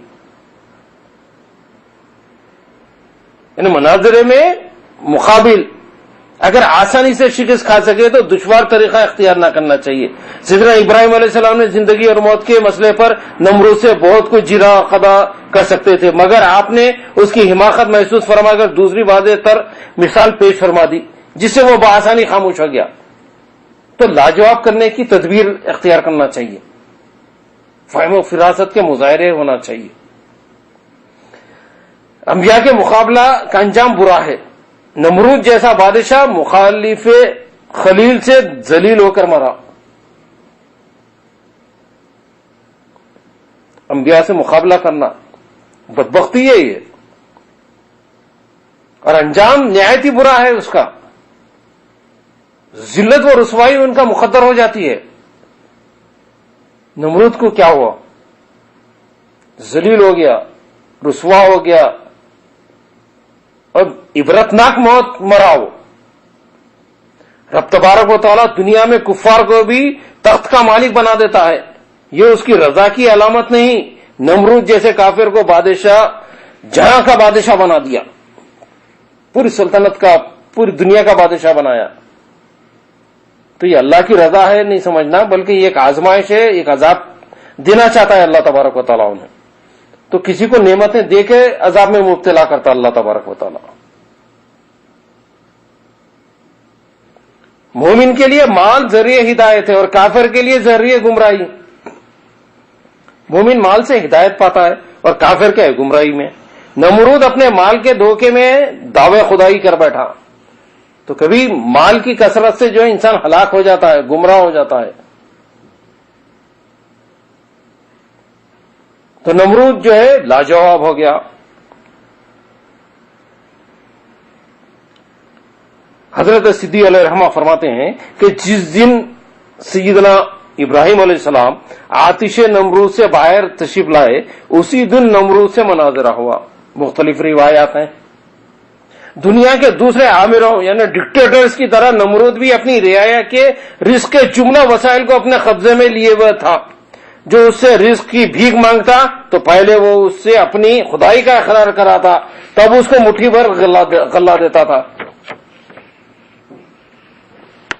یعنی مناظرے میں مقابل اگر آسانی سے شکست کھا سکے تو دشوار طریقہ اختیار نہ کرنا چاہیے۔ سیدنا ابراہیم علیہ السلام نے زندگی اور موت کے مسئلے پر نمرود سے بہت کچھ جرا قضا کر سکتے تھے، مگر آپ نے اس کی حماقت محسوس فرما کر دوسری واضح تر مثال پیش فرما دی جس سے وہ بآسانی خاموش ہو گیا۔ تو لاجواب کرنے کی تدبیر اختیار کرنا چاہیے، فہم و فراست کے مظاہرے ہونا چاہیے۔ انبیاء کے مقابلہ کا انجام برا ہے۔ نمرود جیسا بادشاہ مخالف خلیل سے ذلیل ہو کر مرا۔ انبیاء سے مقابلہ کرنا بدبختی ہے یہ، اور انجام نہایت ہی برا ہے اس کا، ذلت و رسوائی ان کا مقدر ہو جاتی ہے۔ نمرود کو کیا ہوا؟ ذلیل ہو گیا، رسوا ہو گیا، اور عبرتناک موت مرا وہ۔ رب تبارک و تعالیٰ دنیا میں کفار کو بھی تخت کا مالک بنا دیتا ہے، یہ اس کی رضا کی علامت نہیں۔ نمرود جیسے کافر کو بادشاہ جہاں کا بادشاہ بنا دیا، پوری سلطنت کا، پوری دنیا کا بادشاہ بنایا۔ تو یہ اللہ کی رضا ہے نہیں سمجھنا، بلکہ یہ ایک آزمائش ہے، ایک عذاب دینا چاہتا ہے اللہ تبارک و تعالیٰ انہیں۔ تو کسی کو نعمتیں دے کے عذاب میں مبتلا کرتا اللہ تبارک و تعالیٰ۔ مومن کے لیے مال ذریعہ ہدایت ہے اور کافر کے لیے ذریعہ گمراہی۔ مومن مال سے ہدایت پاتا ہے اور کافر کیا ہے؟ گمراہی میں۔ نمرود اپنے مال کے دھوکے میں دعوے خدائی کر بیٹھا۔ تو کبھی مال کی کثرت سے جو ہے انسان ہلاک ہو جاتا ہے، گمراہ ہو جاتا ہے۔ تو نمرود جو ہے لاجواب ہو گیا۔ حضرت صدیق علیہ الرحمہ فرماتے ہیں کہ جس دن سیدنا ابراہیم علیہ السلام آتش نمرود سے باہر تشریف لائے اسی دن نمرود سے مناظرہ ہوا۔ مختلف روایات ہیں۔ دنیا کے دوسرے عامروں یعنی ڈکٹیٹرز کی طرح نمرود بھی اپنی رعایا کے رزق کے جملہ وسائل کو اپنے قبضے میں لیے ہوئے تھا۔ جو اس سے رزق کی بھیک مانگتا تو پہلے وہ اس سے اپنی خدائی کا اقرار کراتا، تب اس کو مٹھی بھر غلہ دیتا تھا۔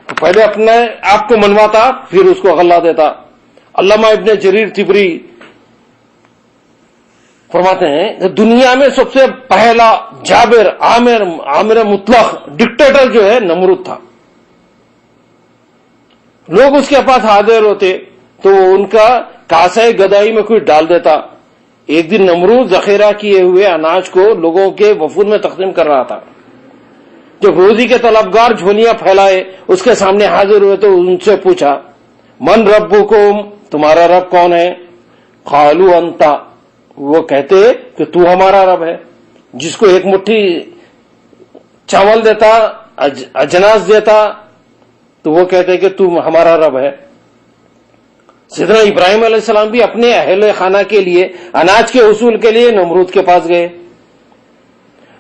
تو پہلے اپنے آپ کو منواتا پھر اس کو غلہ دیتا۔ علامہ ابن جریر طبری فرماتے ہیں کہ دنیا میں سب سے پہلا جابر عامر مطلق ڈکٹیٹر جو ہے نمرود تھا۔ لوگ اس کے پاس حاضر ہوتے تو ان کا کاسے گدائی میں کوئی ڈال دیتا۔ ایک دن نمرود ذخیرہ کیے ہوئے اناج کو لوگوں کے وفود میں تقسیم کر رہا تھا۔ جب روزی کے طلبگار جھولیاں پھیلائے اس کے سامنے حاضر ہوئے تو ان سے پوچھا من ربکم، تمہارا رب کون ہے؟ قالوا انت، وہ کہتے کہ تو ہمارا رب ہے۔ جس کو ایک مٹھی چاول دیتا، اجناس دیتا، تو وہ کہتے کہ تو ہمارا رب ہے۔ سیدنا ابراہیم علیہ السلام بھی اپنے اہل خانہ کے لیے اناج کے حصول کے لیے نمرود کے پاس گئے۔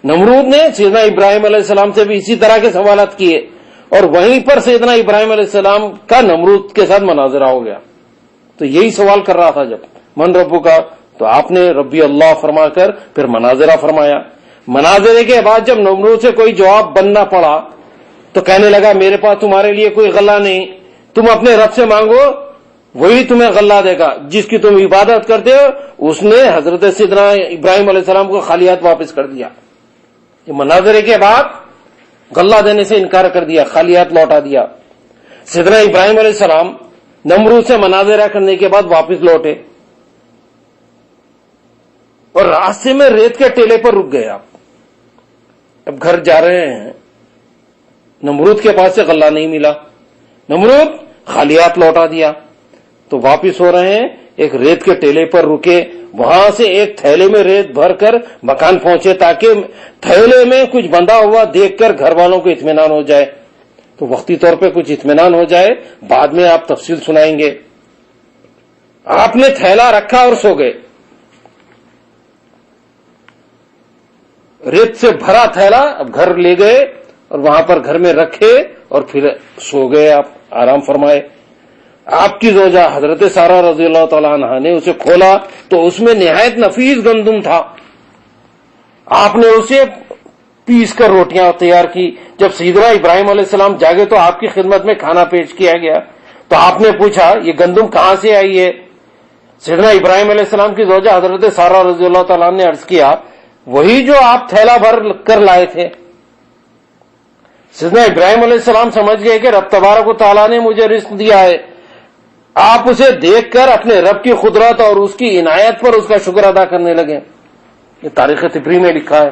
نمرود نے سیدنا ابراہیم علیہ السلام سے بھی اسی طرح کے سوالات کیے اور وہیں پر سیدنا ابراہیم علیہ السلام کا نمرود کے ساتھ مناظرہ ہو گیا۔ تو یہی سوال کر رہا تھا جب من ربو کا، تو آپ نے ربی اللہ فرما کر پھر مناظرہ فرمایا۔ مناظرے کے بعد جب نمرود سے کوئی جواب بننا پڑا تو کہنے لگا میرے پاس تمہارے لیے کوئی غلہ نہیں، تم اپنے رب سے مانگو وہی تمہیں غلہ دے گا، جس کی تم عبادت کرتے ہو اس نے حضرت سیدنا ابراہیم علیہ السلام کو خالی ہاتھ واپس کر دیا۔ یہ مناظرے کے بعد غلہ دینے سے انکار کر دیا، خالی ہاتھ لوٹا دیا۔ سیدنا ابراہیم علیہ السلام نمرود سے مناظرہ کرنے کے بعد واپس لوٹے اور راستے میں ریت کے ٹیلے پر رک گئے آپ. اب گھر جا رہے ہیں, نمرود کے پاس سے غلہ نہیں ملا, نمرود خالی ہاتھ لوٹا دیا. تو واپس ہو رہے ہیں, ایک ریت کے ٹیلے پر رکے, وہاں سے ایک تھیلے میں ریت بھر کر مکان پہنچے تاکہ تھیلے میں کچھ بندھا ہوا دیکھ کر گھر والوں کو اطمینان ہو جائے. تو وقتی طور پہ کچھ اطمینان ہو جائے, بعد میں آپ تفصیل سنائیں گے. آپ نے تھیلا رکھا اور سو گئے. ریت سے بھرا تھیلا اب گھر لے گئے اور وہاں پر گھر میں رکھے اور پھر سو گئے, آپ آرام فرمائے. آپ کی زوجہ حضرت سارہ رضی اللہ تعالی عنہا نے اسے کھولا تو اس میں نہایت نفیس گندم تھا. آپ نے اسے پیس کر روٹیاں تیار کی. جب سیدنا ابراہیم علیہ السلام جاگے تو آپ کی خدمت میں کھانا پیش کیا گیا. تو آپ نے پوچھا یہ گندم کہاں سے آئی ہے؟ سیدنا ابراہیم علیہ السلام کی زوجہ حضرت سارہ رضی اللہ تعالیٰ نے عرض کیا وہی جو آپ تھیلا بھر کر لائے تھے. سیدنا ابراہیم علیہ السلام سمجھ گئے کہ رب تبارک و تعالیٰ نے مجھے رزق دیا ہے. آپ اسے دیکھ کر اپنے رب کی قدرت اور اس کی عنایت پر اس کا شکر ادا کرنے لگے. یہ تاریخ طبری میں لکھا ہے.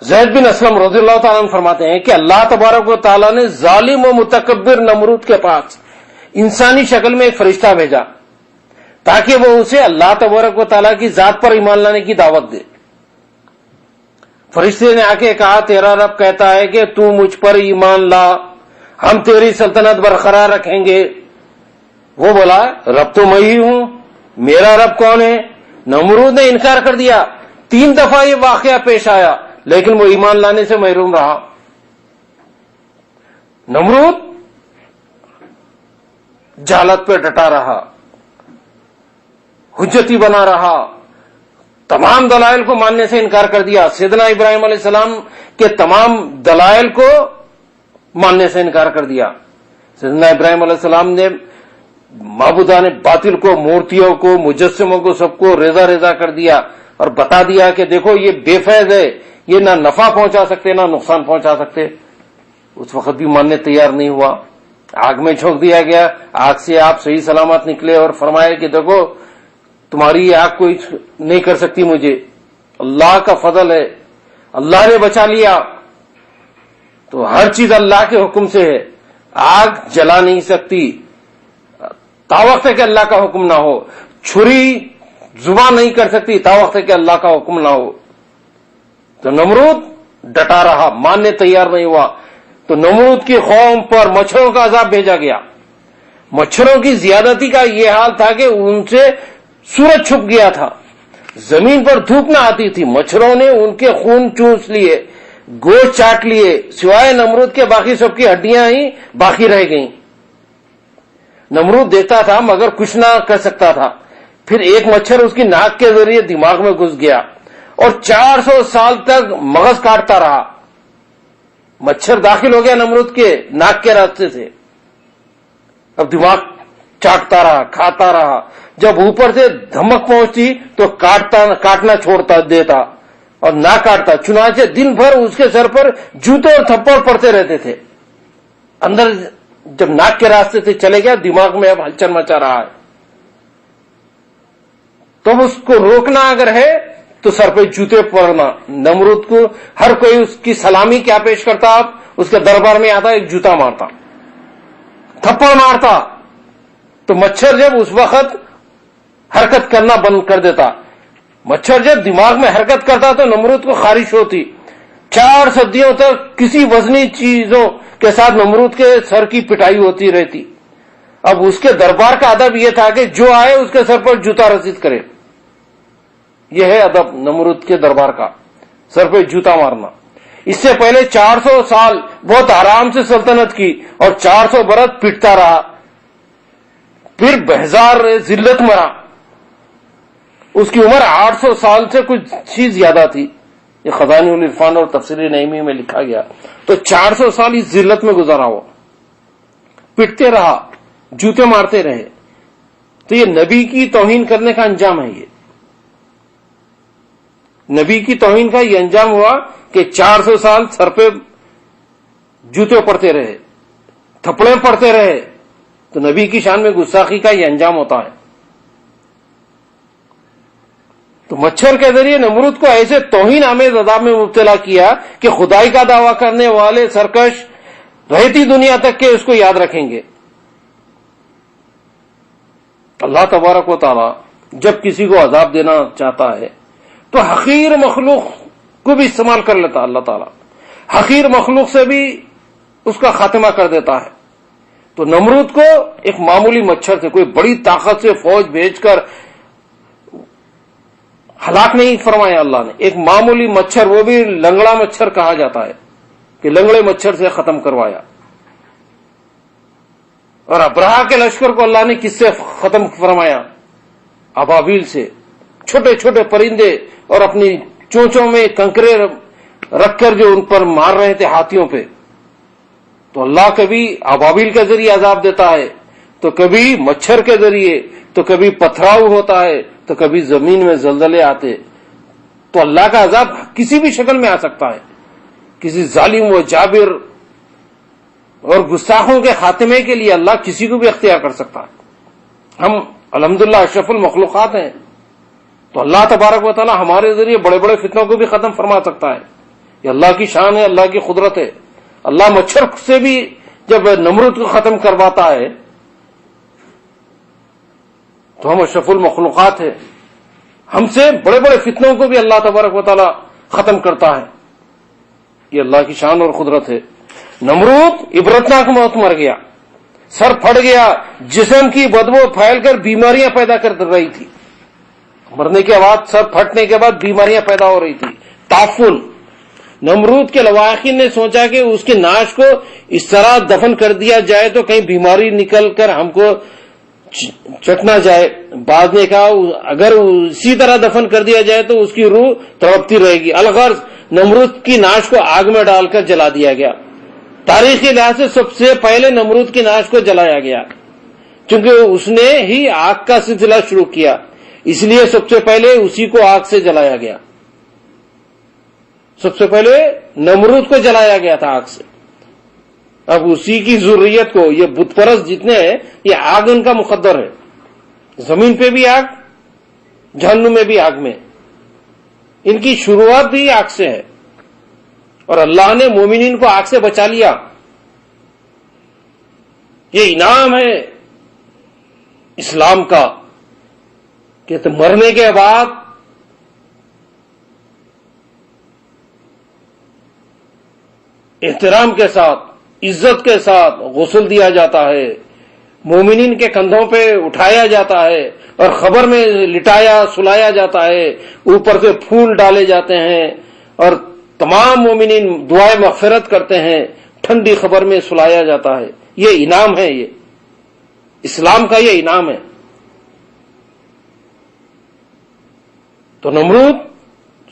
زید بن اسلم رضی اللہ تعالیٰ عنہ فرماتے ہیں کہ اللہ تبارک و تعالیٰ نے ظالم و متکبر نمرود کے پاس انسانی شکل میں ایک فرشتہ بھیجا تاکہ وہ اسے اللہ تبارک و تعالیٰ کی ذات پر ایمان لانے کی دعوت دے. فرشتے نے آ کے کہا تیرا رب کہتا ہے کہ تو مجھ پر ایمان لا, ہم تیری سلطنت برقرار رکھیں گے. وہ بولا رب تو میں ہی ہوں, میرا رب کون ہے؟ نمرود نے انکار کر دیا. 3 دفعہ یہ واقعہ پیش آیا لیکن وہ ایمان لانے سے محروم رہا. نمرود جہالت پہ ڈٹا رہا, حجتی بنا رہا, تمام دلائل کو ماننے سے انکار کر دیا. سیدنا ابراہیم علیہ السلام کے تمام دلائل کو ماننے سے انکار کر دیا. سیدنا ابراہیم علیہ السلام نے معبودان باطل کو, مورتیوں کو, مجسموں کو, سب کو ریزہ ریزہ کر دیا اور بتا دیا کہ دیکھو یہ بے فیض ہے, یہ نہ نفع پہنچا سکتے نہ نقصان پہنچا سکتے. اس وقت بھی ماننے تیار نہیں ہوا. آگ میں جھونک دیا گیا, آگ سے آپ صحیح سلامت نکلے اور فرمایا کہ دیکھو تمہاری یہ آگ کوئی نہیں کر سکتی مجھے, اللہ کا فضل ہے, اللہ نے بچا لیا. تو ہر چیز اللہ کے حکم سے ہے. آگ جلا نہیں سکتی تا وقت ہے کہ اللہ کا حکم نہ ہو, چھری زبان نہیں کر سکتی تا وقت ہے کہ اللہ کا حکم نہ ہو. تو نمرود ڈٹا رہا, ماننے تیار نہیں ہوا. تو نمرود کی قوم پر مچھروں کا عذاب بھیجا گیا. مچھروں کی زیادتی کا یہ حال تھا کہ ان سے سورج چھپ گیا تھا, زمین پر دھوپ نہ آتی تھی. مچھروں نے ان کے خون چوس لیے, گوشت چاٹ لیے, سوائے نمرود کے باقی سب کی ہڈیاں ہی باقی رہ گئیں. نمرود دیکھتا تھا مگر کچھ نہ کر سکتا تھا. پھر ایک مچھر اس کی ناک کے ذریعے دماغ میں گھس گیا اور 400 سال تک مغز کاٹتا رہا. مچھر داخل ہو گیا نمرود کے ناک کے راستے سے, اب دماغ چاٹتا رہا, کھاتا رہا. جب اوپر سے دھمک پہنچتی تو کاٹنا چھوڑتا دیتا اور نہ کاٹتا. چنانچہ دن بھر اس کے سر پر جوتے اور تھپڑ پڑتے رہتے تھے. اندر جب ناک کے راستے سے چلے گیا, دماغ میں اب ہلچل مچا رہا ہے. تو اس کو روکنا اگر ہے تو سر پہ جوتے پڑنا. نمرود کو ہر کوئی اس کی سلامی کیا پیش کرتا, آپ اس کے دربار میں آتا, ایک جوتا مارتا, تھپڑ مارتا. تو مچھر جب اس وقت حرکت کرنا بند کر دیتا, مچھر جب دماغ میں حرکت کرتا تو نمرود کو خارش ہوتی. 4 صدیوں تک کسی وزنی چیزوں کے ساتھ نمرود کے سر کی پٹائی ہوتی رہتی. اب اس کے دربار کا ادب یہ تھا کہ جو آئے اس کے سر پر جوتا رسید کرے. یہ ہے ادب نمرود کے دربار کا, سر پہ جوتا مارنا. اس سے پہلے 400 سال بہت آرام سے سلطنت کی اور 400 برس پٹتا رہا, پھر بہزار ذلت مرا. اس کی عمر 800 سال سے کچھ چیز زیادہ تھی. یہ خزائن العرفان اور تفسیر نعیمی میں لکھا گیا. تو 400 سال اس ذلت میں گزارا ہوا, پٹتے رہا, جوتے مارتے رہے. تو یہ نبی کی توہین کرنے کا انجام ہے. یہ نبی کی توہین کا یہ انجام ہوا کہ 400 سال سر پہ جوتے پڑتے رہے, تھپڑے پڑتے رہے. تو نبی کی شان میں گستاخی کا یہ انجام ہوتا ہے. تو مچھر کے ذریعے نمرود کو ایسے توہین آمیز عذاب میں مبتلا کیا کہ خدائی کا دعویٰ کرنے والے سرکش رہتی دنیا تک کے اس کو یاد رکھیں گے۔ اللہ تبارک و تعالی جب کسی کو عذاب دینا چاہتا ہے تو حقیر مخلوق کو بھی استعمال کر لیتا اللہ تعالی، حقیر مخلوق سے بھی اس کا خاتمہ کر دیتا ہے۔ تو نمرود کو ایک معمولی مچھر سے، کوئی بڑی طاقت سے فوج بھیج کر ہلاک نہیں فرمایا اللہ نے، ایک معمولی مچھر، وہ بھی لنگڑا مچھر کہا جاتا ہے کہ لنگڑے مچھر سے ختم کروایا۔ اور ابرہا کے لشکر کو اللہ نے کس سے ختم فرمایا؟ ابابیل سے، چھوٹے چھوٹے پرندے اور اپنی چونچوں میں کنکرے رکھ کر جو ان پر مار رہے تھے ہاتھیوں پہ۔ تو اللہ کبھی ابابیل کے ذریعے عذاب دیتا ہے، تو کبھی مچھر کے ذریعے، تو کبھی پتھراؤ ہوتا ہے، تو کبھی زمین میں زلزلے آتے۔ تو اللہ کا عذاب کسی بھی شکل میں آ سکتا ہے، کسی ظالم و جابر اور گستاخوں کے خاتمے کے لیے اللہ کسی کو بھی اختیار کر سکتا ہے۔ ہم الحمدللہ اشرف المخلوقات ہیں، تو اللہ تبارک و تعالی ہمارے ذریعے بڑے بڑے فتنوں کو بھی ختم فرما سکتا ہے۔ یہ اللہ کی شان ہے، اللہ کی قدرت ہے۔ اللہ مچھر سے بھی جب نمرود کو ختم کرواتا ہے تو ہم اشرف المخلوقات ہیں، ہم سے بڑے بڑے فتنوں کو بھی اللہ تبارک و تعالی ختم کرتا ہے۔ یہ اللہ کی شان اور قدرت ہے۔ نمرود عبرتناک موت مر گیا، سر پھٹ گیا، جسم کی بدبو پھیل کر بیماریاں پیدا کر رہی تھی۔ مرنے کے بعد، سر پھٹنے کے بعد بیماریاں پیدا ہو رہی تھی، تعفن۔ نمرود کے لواحقین نے سوچا کہ اس کی ناش کو اس طرح دفن کر دیا جائے تو کہیں بیماری نکل کر ہم کو چٹنا جائے۔ بعد نے کہا اگر اسی طرح دفن کر دیا جائے تو اس کی روح تڑپتی رہے گی۔ الغرض نمرود کی ناش کو آگ میں ڈال کر جلا دیا گیا۔ تاریخی لحاظ سے سب سے پہلے نمرود کی ناش کو جلایا گیا، چونکہ اس نے ہی آگ کا سلسلہ شروع کیا، اس لیے سب سے پہلے اسی کو آگ سے جلایا گیا۔ سب سے پہلے نمرود کو جلایا گیا تھا آگ سے۔ اب اسی کی ذریت کو، یہ بت پرست جتنے ہیں، یہ آگ ان کا مقدر ہے۔ زمین پہ بھی آگ، جہنم میں بھی آگ میں، ان کی شروعات بھی آگ سے ہے، اور اللہ نے مومنین کو آگ سے بچا لیا۔ یہ انعام ہے اسلام کا کہ مرنے کے بعد احترام کے ساتھ، عزت کے ساتھ غسل دیا جاتا ہے، مومنین کے کندھوں پہ اٹھایا جاتا ہے اور خبر میں لٹایا سلایا جاتا ہے، اوپر سے پھول ڈالے جاتے ہیں اور تمام مومنین دعائیں مغفرت کرتے ہیں، ٹھنڈی خبر میں سلایا جاتا ہے۔ یہ انعام ہے، یہ اسلام کا یہ انعام ہے۔ تو نمرود،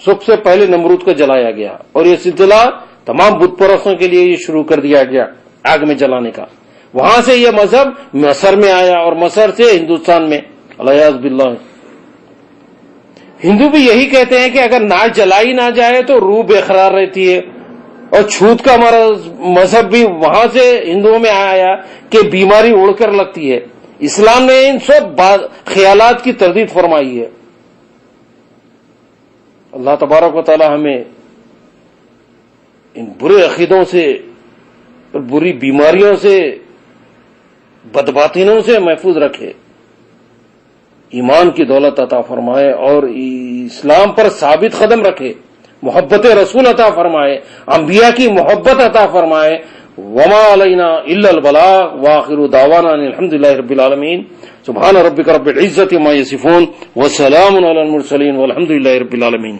سب سے پہلے نمرود کو جلایا گیا، اور یہ سلسلہ تمام بت پرستوں کے لیے یہ شروع کر دیا گیا آگ میں جلانے کا۔ وہاں سے یہ مذہب مصر میں آیا اور مصر سے ہندوستان میں، الیاذ باللہ۔ ہندو بھی یہی کہتے ہیں کہ اگر ناک جلائی نہ جائے تو روح بے قرار رہتی ہے، اور چھوت کا مذہب بھی وہاں سے ہندوؤں میں آیا کہ بیماری اڑ کر لگتی ہے۔ اسلام نے ان سب خیالات کی تردید فرمائی ہے۔ اللہ تبارک و تعالی ہمیں ان برے عقیدوں سے اور بری بیماریوں سے، بدباطنوں سے محفوظ رکھے، ایمان کی دولت عطا فرمائے اور اسلام پر ثابت قدم رکھے، محبت رسول عطا فرمائے، انبیاء کی محبت عطا فرمائے۔ وما علینا الا البلاغ، وآخر دعوانا ان الحمدللہ رب العالمین۔ سبحان ربک رب العزۃ عما یصفون، وسلام علی المرسلین، والحمدللہ رب العالمین۔